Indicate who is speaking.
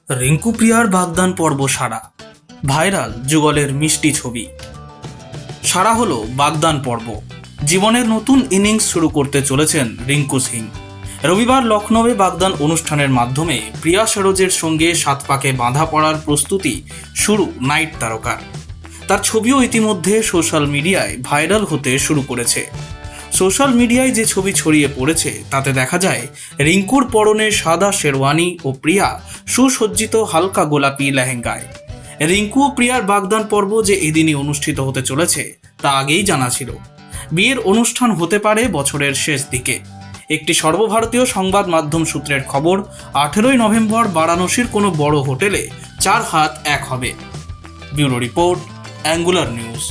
Speaker 1: রিঙ্কু প্রিয়ার বাগদান পর্ব সারা ভাইরাল যুগলের মিষ্টি ছবি। সারা হলো বাগদান পর্ব। জীবনের নতুন ইনিংস শুরু করতে চলেছেন রিঙ্কু সিং। রবিবার লখনৌয়ে বাগদান অনুষ্ঠানের মাধ্যমে প্রিয়া সরোজের সঙ্গে সাত পাকে বাঁধা পড়ার প্রস্তুতি শুরু নাইট তারকার। তার ছবিও ইতিমধ্যে সোশ্যাল মিডিয়ায় ভাইরাল হতে শুরু করেছে। সোশ্যাল মিডিয়ায় যে ছবি ছড়িয়ে পড়েছে তাতে দেখা যায় রিঙ্কুর পরনে সাদা শেরওয়ানি ও প্রিয়া সুসজ্জিত হালকা গোলাপি লেহেঙ্গায়। রিঙ্কু ও প্রিয়ার বাগদান পর্ব যে এদিনই অনুষ্ঠিত হতে চলেছে তা আগেই জানা ছিল। বিয়ের অনুষ্ঠান হতে পারে বছরের শেষ দিকে। একটি সর্বভারতীয় সংবাদ মাধ্যম সূত্রের খবর, 18ই নভেম্বর বারাণসীর কোনো বড় হোটেলে 4 হাত 1 হবে। Bureau report, angular news.